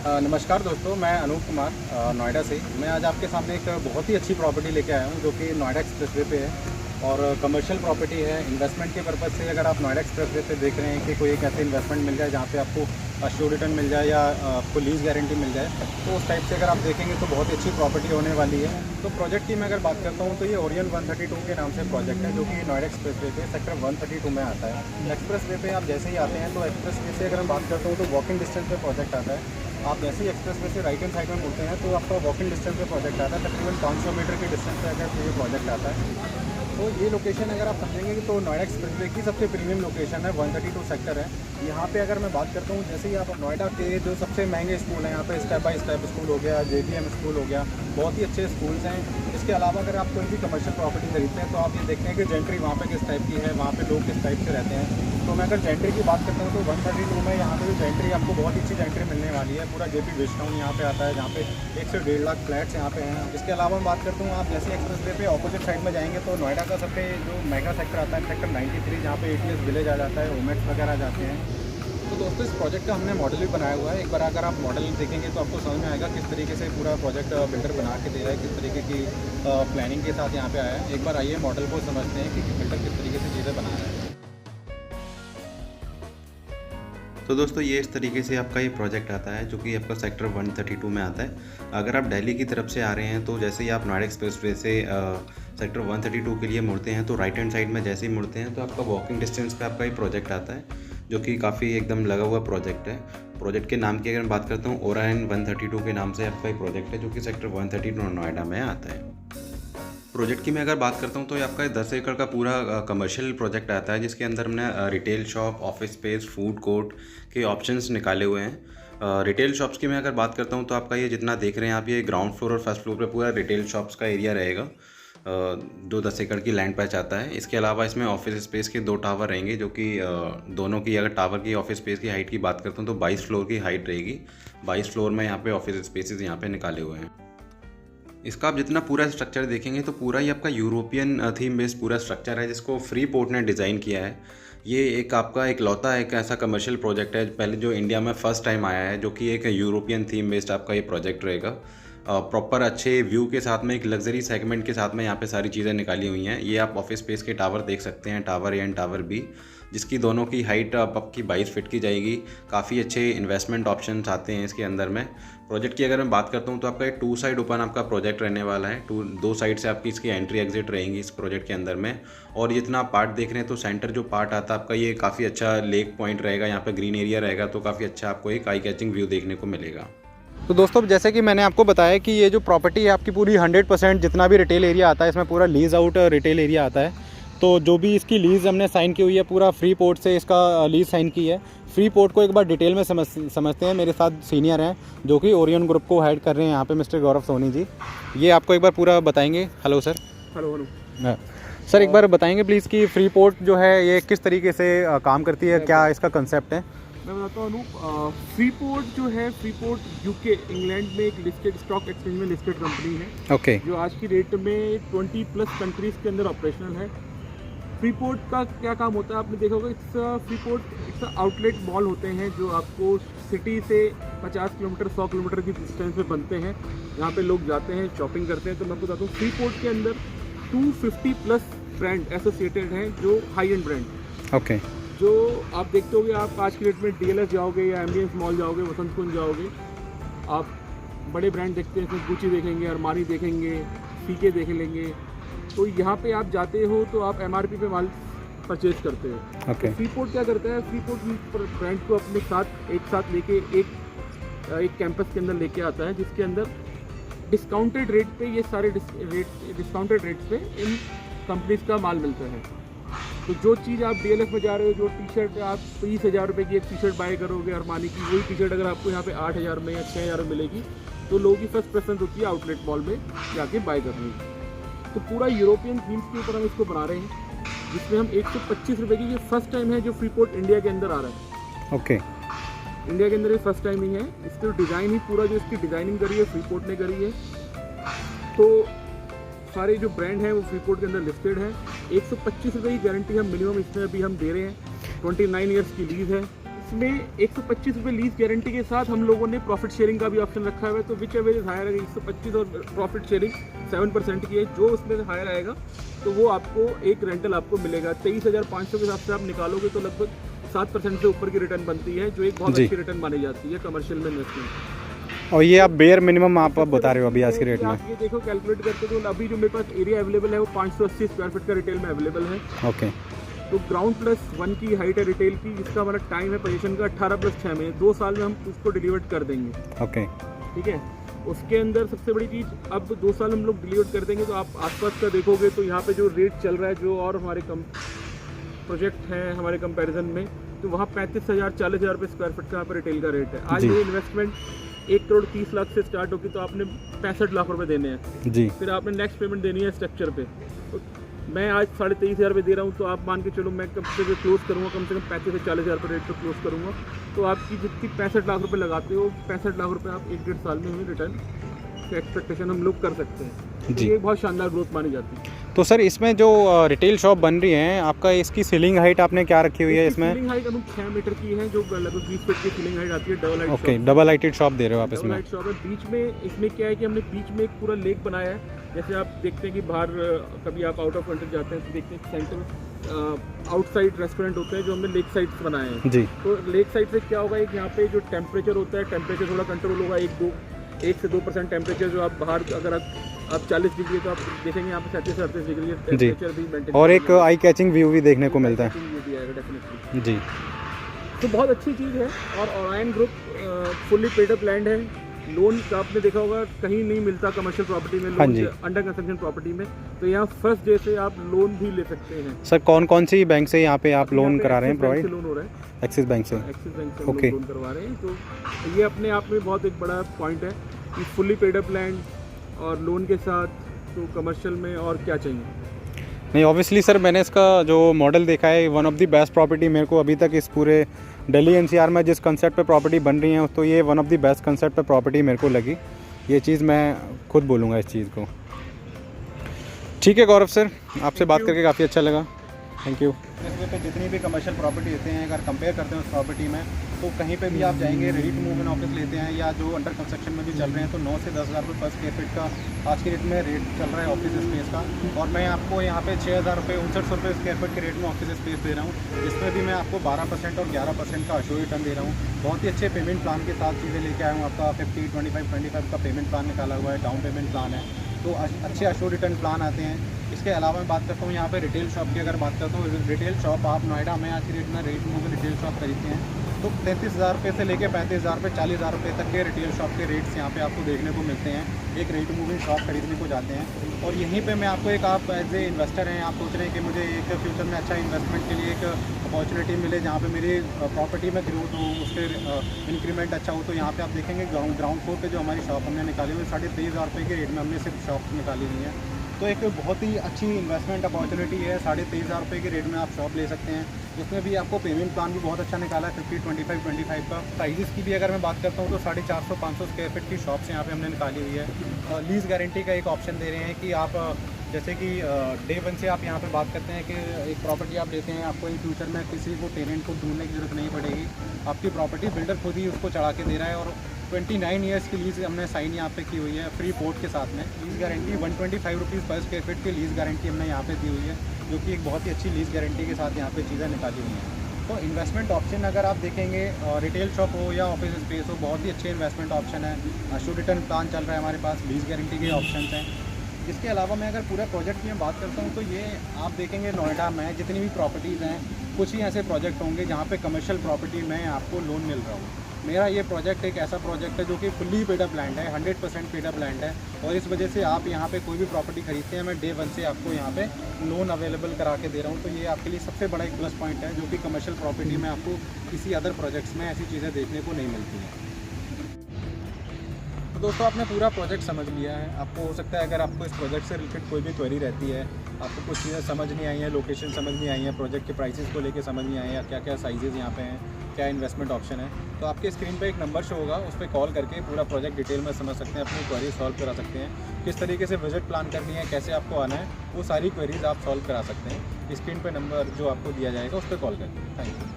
नमस्कार दोस्तों, मैं अनूप कुमार नोएडा से। मैं आज आपके सामने एक बहुत ही अच्छी प्रॉपर्टी लेके आया हूँ जो कि नोएडा एक्सप्रेसवे पे है और कमर्शियल प्रॉपर्टी है। इन्वेस्टमेंट के पर्पज़ से अगर आप नोएडा एक्सप्रेसवे पे देख रहे हैं कि कोई एक ऐसे इन्वेस्टमेंट मिल जाए जहाँ पे आपको अश्योर्ड रिटर्न मिल जाए या आपको लीज़ गारंटी मिल जाए, तो उस टाइप से अगर आप देखेंगे तो बहुत ही अच्छी प्रॉपर्टी होने वाली है। तो प्रोजेक्ट की मैं अगर बात करता हूँ तो ये ओरियन 132 के नाम से प्रोजेक्ट है जो कि नोएडा एक्सप्रेसवे पे सेक्टर 132 में आता है। एक्सप्रेसवे पे आप जैसे ही आते हैं तो एक्सप्रेसवे से अगर मैं बात करता हूँ तो वॉकिंग डिस्टेंस पे प्रोजेक्ट आता है। आप जैसे ही एक्सप्रेसवे से राइट हैंड साइड में मुड़ते हैं तो आपका वॉकिंग डिस्टेंस पे प्रोजेक्ट आता है। तकरीबन 500 मीटर के डिस्टेंस पे अगर ये प्रोजेक्ट आता है तो ये लोकेशन अगर आप समझेंगे कि तो नोएडा एक्सप्रेसवे की सबसे प्रीमियम लोकेशन है, 132 सेक्टर है। यहाँ पे अगर मैं बात करता हूँ जैसे ही आप नोएडा के जो सबसे महंगे स्कूल हैं यहाँ पे स्टेप बाय स्टेप स्कूल हो गया, JPM स्कूल हो गया, बहुत ही अच्छे स्कूल्स हैं। इसके अलावा अगर आप कोई भी कमर्शियल प्रॉपर्टी खरीदते हैं तो आप ये देखते हैं कि जेंट्री वहाँ पे किस टाइप की है, वहाँ पे लोग किस टाइप से रहते हैं। तो मैं अगर जेंट्री की बात करता हूँ तो 132 में यहाँ पे भी जेंट्री आपको बहुत ही अच्छी जेंट्री मिलने वाली है। पूरा JP वेस्ट टाउन यहाँ पे आता है जहाँ पे 1 से 1.5 लाख फ्लैट्स यहाँ पे हैं। इसके अलावा मैं बात करता हूँ आप जैसे एक्सप्रेसवे पे ऑपोजिट साइड में जाएंगे तो नोएडा का सबसे जो मेगा सेक्टर आता है सेक्टर 93, जहाँ पे ATS विलेज आ जाता है, ओमेक्स वगैरह जाते हैं। तो दोस्तों इस प्रोजेक्ट का हमने मॉडल भी बनाया हुआ है। एक बार अगर आप मॉडल देखेंगे तो आपको समझ में आएगा किस तरीके से पूरा प्रोजेक्ट बिल्डर बना के दे रहा है, किस तरीके की प्लानिंग के साथ यहाँ पे आया है। एक बार आइए मॉडल को समझते हैं कि बिल्डर किस तरीके से चीज़ें बना रहा है। तो दोस्तों ये इस तरीके से आपका ये प्रोजेक्ट आता है जो कि आपका सेक्टर 132 में आता है। अगर आप दिल्ली की तरफ से आ रहे हैं तो जैसे ही आप नोएडा एक्सप्रेसवे से सेक्टर 132 के लिए मुड़ते हैं तो राइट हैंड साइड में जैसे ही मुड़ते हैं तो आपका वॉकिंग डिस्टेंस पे आपका ये प्रोजेक्ट आता है जो कि काफ़ी एकदम लगा हुआ प्रोजेक्ट है। प्रोजेक्ट के नाम की अगर मैं बात करता हूँ, ओरियन 132 के नाम से आपका एक प्रोजेक्ट है जो कि सेक्टर 132 नोएडा में आता है। प्रोजेक्ट की मैं अगर बात करता हूँ तो ये आपका 10 एकड़ का पूरा कमर्शियल प्रोजेक्ट आता है जिसके अंदर हमने retail shop, office space, food court के ऑप्शंस निकाले हुए हैं। रिटेल शॉप्स की मैं अगर बात करता हूँ तो आपका ये जितना देख रहे हैं आप, ये ग्राउंड फ्लोर और फर्स्ट फ्लोर पे पूरा रिटेल शॉप्स का एरिया रहेगा जो 10 एकड़ की लैंड पैच आता है। इसके अलावा इसमें ऑफिस स्पेस के 2 टावर रहेंगे जो कि दोनों की अगर टावर की ऑफिस स्पेस की हाइट की बात करता हूँ तो 22 फ्लोर की हाइट रहेगी। 22 फ्लोर में यहाँ पे ऑफिस स्पेसेस यहाँ पे निकाले हुए हैं। इसका आप जितना पूरा स्ट्रक्चर देखेंगे तो पूरा ही आपका यूरोपियन थीम बेस्ड पूरा स्ट्रक्चर है जिसको फ्रीपोर्ट ने डिज़ाइन किया है। ये एक आपका इकलौता एक ऐसा कमर्शियल प्रोजेक्ट है पहले जो इंडिया में फ़र्स्ट टाइम आया है जो कि एक यूरोपियन थीम बेस्ड आपका ये प्रोजेक्ट रहेगा। प्रॉपर अच्छे व्यू के साथ में एक लग्जरी सेगमेंट के साथ में यहाँ पे सारी चीज़ें निकाली हुई हैं। ये आप ऑफिस स्पेस के टावर देख सकते हैं, tower A and tower B, जिसकी दोनों की हाइट आपकी 22 फीट की जाएगी। काफ़ी अच्छे इन्वेस्टमेंट ऑप्शंस आते हैं इसके अंदर में। प्रोजेक्ट की अगर मैं बात करता हूँ तो आपका एक 2 साइड ओपन आपका प्रोजेक्ट रहने वाला है। दो साइड से आपकी इसकी एंट्री एग्जिट रहेंगी इस प्रोजेक्ट के अंदर में। और जितना आप पार्ट देख रहे हैं तो सेंटर जो पार्ट आता है आपका ये काफ़ी अच्छा लेक पॉइंट रहेगा, यहाँ पर ग्रीन एरिया रहेगा तो काफ़ी अच्छा आपको एक आई कैचिंग व्यू देखने को मिलेगा। तो दोस्तों जैसे कि मैंने आपको बताया कि ये जो प्रॉपर्टी है आपकी पूरी 100% जितना भी रिटेल एरिया आता है इसमें पूरा लीज आउट रिटेल एरिया आता है। तो जो भी इसकी लीज़ हमने साइन की हुई है पूरा फ्री पोर्ट से इसका लीज़ साइन की है। फ्री पोर्ट को एक बार डिटेल में समझते हैं। मेरे साथ सीनियर हैं जो कि ओरियन ग्रुप को हेड कर रहे हैं यहाँ पे, मिस्टर गौरव सोनी जी। ये आपको एक बार पूरा बताएंगे। Hello sir. हेलो सर एक बार बताएंगे प्लीज़ कि फ्री पोर्ट जो है ये किस तरीके से काम करती है, क्या इसका कंसेप्ट है? मैं बताता हूँ अनूप, फ्रीपोर्ट जो है, फ्रीपोर्ट यूके इंग्लैंड में एक लिस्टेड स्टॉक एक्सचेंज में लिस्टेड कंपनी है। ओके। जो आज की डेट में 20+ कंट्रीज़ के अंदर ऑपरेशनल है। फ्रीपोर्ट का क्या काम होता है आपने देखा होगा, इट्स आउटलेट मॉल होते हैं जो आपको सिटी से 50 किलोमीटर 100 किलोमीटर की डिस्टेंस पे बनते हैं। यहाँ पे लोग जाते हैं, शॉपिंग करते हैं। तो मैं आपको बताता हूँ फ्रीपोर्ट के अंदर 250+ ब्रांड एसोसिएटेड हैं जो हाई एंड ब्रांड। ओके। जो आप देखते होंगे, आप आज की डेट में DLF जाओगे या एमबीएस मॉल जाओगे, वसंत कुंज जाओगे, आप बड़े ब्रांड देखते हैं, गुची देखेंगे, अरमानी देखेंगे, सीके देख लेंगे। तो यहाँ पे आप जाते हो तो आप MRP पे माल परचेज करते हो। ओके। फ्रीपोर्ट क्या करता है, फ्रीपोर्ट ब्रांड को अपने साथ एक साथ लेके एक कैंपस के अंदर लेके आता है जिसके अंदर डिस्काउंटेड रेट पे ये सारे डिस्काउंटेड रेट पे इन कंपनीज का माल मिलता है। तो जो चीज़ आप DLF में जा रहे हो, जो टी-शर्ट आप 30,000 रुपये की एक टी-शर्ट बाय करोगे अरमानी की, वही टी-शर्ट अगर आपको यहाँ पे 8,000 में या 6,000 में मिलेगी तो लोगों की फर्स्ट प्रेफरेंस होती है आउटलेट मॉल में जाके बाय करने की। तो पूरा यूरोपियन थीम्स के ऊपर हम इसको बना रहे हैं जिसमें हम 125 रुपये की, ये फर्स्ट टाइम है जो फ्रीपोर्ट इंडिया के अंदर आ रहा है। ओके। इंडिया के अंदर ये फर्स्ट टाइम ही है। इसका डिज़ाइन ही पूरा जो इसकी डिज़ाइनिंग करी है फ्रीपोर्ट ने करी है। तो सारे जो ब्रांड हैं वो फ्रीपोर्ट के अंदर लिस्टेड हैं। 125 रुपये की गारंटी हम मिनिमम इसमें अभी हम दे रहे हैं। 29 ईयर्स की लीज है। इसमें 125 रुपये लीज गारंटी के साथ हम लोगों ने प्रॉफिट शेयरिंग का भी ऑप्शन रखा हुआ है। तो विच एवर इज हायर, 125 और प्रॉफिट शेयरिंग 7% की है, जो उसमें हायर आएगा तो वो आपको एक रेंटल आपको मिलेगा। 23,500 के हिसाब से आप निकालोगे तो लगभग 7% से ऊपर की रिटर्न बनती है, जो एक बहुत अच्छी रिटर्न मानी जाती है कमर्शियल में इन्वेस्टमेंट। और ये आप बेयर मिनिमम आप बता रहे हो अभी आज की रेट में? आप ये देखो कैलकुलेट करते तो अभी जो मेरे पास एरिया अवेलेबल है वो 580 स्क्वायर फीट का रिटेल में अवेलेबल है। ओके। तो ग्राउंड प्लस 1 की हाइट है रिटेल की, जिसका हमारा टाइम है पोजीशन का 18 + 6 महीने, 2 साल में हम उसको डिलीवर कर देंगे। ओके, ठीक है। उसके अंदर सबसे बड़ी चीज़, अब 2 साल हम लोग डिलीवर कर देंगे तो आप आसपास का देखोगे तो यहाँ पे जो रेट चल रहा है, जो और हमारे प्रोजेक्ट हैं हमारे कंपैरिजन में, तो वहाँ 35,000 40,000 रुपये स्क्वायर फीट का यहाँ पर रिटेल का रेट है। आज ये इन्वेस्टमेंट 1,30,00,000 से स्टार्ट होगी तो आपने 65 लाख रुपए देने हैं जी। फिर आपने नेक्स्ट पेमेंट देनी है स्ट्रक्चर पे। तो मैं आज 23,500 रुपये दे रहा हूँ, तो आप मान के चलो मैं कब से क्लोज करूँगा, कम से कम 35 से 40,000 रुपये रेट पर क्लोज करूँगा। तो आपकी जितनी 65 लाख रुपये लगाते हो, 65 लाख रुपये आप 1-1.5 साल में हमें रिटर्न एक्सपेक्टेशन हम लोग कर सकते हैं। तो ये बहुत शानदार ग्रोथ मानी जाती है। तो सर इसमें जो रिटेल शॉप बन रही है आपका, इसकी सीलिंग हाइट आपने क्या रखी हुई है इसमें? सीलिंग हाइट अनुप 6 मीटर की है, जो लगभग 20 फीट की सीलिंग हाइट आती है। Double height, okay, double heighted shop दे रहे हो आप डबल इसमें? हाइट शॉप है। बीच में इसमें क्या है कि हमने बीच में एक पूरा लेक बनाया है। जैसे आप देखते हैं कि बाहर कभी आप आउट ऑफ कंट्री जाते हैं तो देखते हैं सेंटर आउटसाइड रेस्टोरेंट होते हैं जो हमने लेक साइड बनाए हैं जी। तो लेक साइड से क्या होगा, एक यहाँ पे जो टेम्परेचर होता है, टेम्परेचर थोड़ा कंट्रोल होगा। 1 से 2% टेम्परेचर जो आप बाहर, अगर आप 40 डिग्री तो आप देखेंगे यहाँ पे 37-38 डिग्री टेम्परेचर भी मेंटेन। और एक आई कैचिंग व्यू भी देखने को मिलता है डेफिनेटली जी। तो बहुत अच्छी चीज़ है। और Orion group fully paid up land है। लोन का आपने देखा होगा कहीं नहीं मिलता कमर्शियल प्रॉपर्टी में लोन, अंडर कंस्ट्रक्शन प्रॉपर्टी में। तो यहाँ फर्स्ट डे से आप लोन भी ले सकते हैं। सर कौन कौन सी बैंक से यहाँ पे आप लोन करा रहे हैं प्रोवाइड? लोन हो रहा है एक्सिस बैंक से। एक्सिस बैंक से हम लोन करवा रहे हैं। तो ये अपने आप में बहुत एक बड़ा पॉइंट है कि फुल्ली पेड अप लैंड और लोन के साथ, तो कमर्शियल में और क्या चाहिए। नहीं, ऑब्वियसली सर मैंने इसका जो मॉडल देखा है, one of the best property मेरे को अभी तक इस पूरे दिल्ली एनसीआर में जिस कंसेप्ट पे प्रॉपर्टी बन रही है, तो ये one of the best concept पे प्रॉपर्टी मेरे को लगी। ये चीज़ मैं खुद बोलूँगा इस चीज़ को। ठीक है गौरव सर, आपसे बात करके काफ़ी अच्छा लगा। Thank you. इस पे जितनी भी कमर्शियल प्रॉपर्टी लेते हैं, अगर कंपेयर करते हैं उस प्रॉपर्टी में, तो कहीं पे भी आप जाएंगे ready to move in office लेते हैं या जो अंडर कंस्ट्रक्शन में भी चल रहे हैं, तो 9 से 10,000 रुपये पर स्क्वायर फीट का आज की रेट में रेट चल रहा है ऑफिस स्पेस का। और मैं आपको यहाँ पे 6,000 रुपये 5900 रुपये स्क्वायर फीट के रेट में ऑफिस स्पेस दे रहा हूँ, जिसमें भी मैं आपको 12% और 11% का अश्योर्ड रिटर्न दे रहा हूँ। बहुत ही अच्छे पेमेंट प्लान के साथ चीज़ें लेके आया हूँ। आपका 50, 25, 25 का पेमेंट प्लान निकाला हुआ है, डाउन पेमेंट प्लान है, तो अच्छे अश्योर्ड रिटर्न प्लान आते हैं। इसके अलावा मैं बात करता हूँ यहाँ पे रिटेल शॉप की। अगर बात करता हूँ रिटेल शॉप, आप नोएडा में आज की रेट में रेट में रिटेल शॉप खरीदते हैं तो 33,000 रुपये से लेकर 35,000 रुपये 40,000 रुपये तक के रिटेल शॉप के रेट्स यहाँ पे आपको देखने को मिलते हैं। एक रेट मूविंग शॉप खरीदने को जाते हैं और यहीं पे मैं आपको एक, आप एज ए इन्वेस्टर हैं, आप सोच रहे हैं कि मुझे एक फ्यूचर में अच्छा इन्वेस्टमेंट के लिए एक अपॉर्चुनिटी मिले जहाँ पे मेरी प्रॉपर्टी में ग्रोथ हो, उसके इंक्रीमेंट अच्छा हो, तो यहाँ पे आप देखेंगे ग्राउंड फ्लोर पे जो हमारी शॉप हमने निकाली हुई 23,500 रुपये के रेट में हमने सिर्फ शॉप निकाली हुई है। तो एक बहुत ही अच्छी इन्वेस्टमेंट अपॉर्चुनिटी है। 23,500 रुपये के रेट में आप शॉप ले सकते हैं। इसमें भी आपको पेमेंट प्लान भी बहुत अच्छा निकाला है 50, 25, 25 का। प्राइजेस की भी अगर मैं बात करता हूँ तो 450-500 स्क्वायर फीट की शॉप्स यहाँ पे हमने निकाली हुई है। लीज़ गारंटी का एक ऑप्शन दे रहे हैं कि आप जैसे कि डे 1 से आप यहाँ पे बात करते हैं कि एक प्रॉपर्टी आप लेते हैं, आपको इन फ्यूचर में किसी को टेनेंट को ढूंढने की ज़रूरत नहीं पड़ेगी। आपकी प्रॉपर्टी बिल्डर खुद ही उसको चढ़ा के दे रहा है और 29 ईयर्स की लीज़ हमने साइन यहाँ पे की हुई है फ्री पोर्ट के साथ में। लीज़ गारंटी 125 रुपीज़ पर स्क्वायर फीट की लीज़ गारंटी हमने यहाँ पे दी हुई है, जो कि एक बहुत ही अच्छी लीज़ गारंटी के साथ यहाँ पे चीज़ें निकाली हुई हैं। तो इन्वेस्टमेंट ऑप्शन अगर आप देखेंगे, रिटेल शॉप हो या ऑफिस स्पेस हो, बहुत ही अच्छे इन्वेस्टमेंट ऑप्शन है। अश्योर्ड रिटर्न प्लान चल रहा है हमारे पास, लीज़ गारंटी के ऑप्शन हैं। इसके अलावा मैं अगर पूरे प्रोजेक्ट की मैं बात करता हूँ तो ये आप देखेंगे नोएडा में जितनी भी प्रॉपर्टीज़ हैं, कुछ ही ऐसे प्रोजेक्ट होंगे जहाँ पे कमर्शियल प्रॉपर्टी में आपको लोन मिल रहा हो। मेरा ये प्रोजेक्ट एक ऐसा प्रोजेक्ट है जो कि फुल्ली पेड अप लैंड है, 100% पेड अप लैंड है और इस वजह से आप यहाँ पे कोई भी प्रॉपर्टी खरीदते हैं, मैं डे 1 से आपको यहाँ पे लोन अवेलेबल करा के दे रहा हूँ। तो ये आपके लिए सबसे बड़ा एक प्लस पॉइंट है, जो कि कमर्शियल प्रॉपर्टी में आपको किसी अदर प्रोजेक्ट्स में ऐसी चीज़ें देखने को नहीं मिलती हैं। तो दोस्तों आपने पूरा प्रोजेक्ट समझ लिया है। आपको हो सकता है अगर आपको इस प्रोजेक्ट से रिलेटेड कोई भी क्वेरी रहती है, आपको कुछ चीज़ें समझ नहीं आई हैं, लोकेशन समझ नहीं आई है, प्रोजेक्ट के प्राइसेस को लेके समझ नहीं आए हैं, क्या क्या साइजेज़ यहाँ पे हैं, क्या इन्वेस्टमेंट ऑप्शन है, तो आपके स्क्रीन पे एक नंबर शो होगा, उस पर कॉल करके पूरा प्रोजेक्ट डिटेल में समझ सकते हैं, अपनी क्वेरी सॉल्व करा सकते हैं। किस तरीके से विजिट प्लान करनी है, कैसे आपको आना है, वो सारी क्वेरीज आप सॉल्व करा सकते हैं। स्क्रीन पे नंबर जो आपको दिया जाएगा उस पर कॉल करके। Thank you.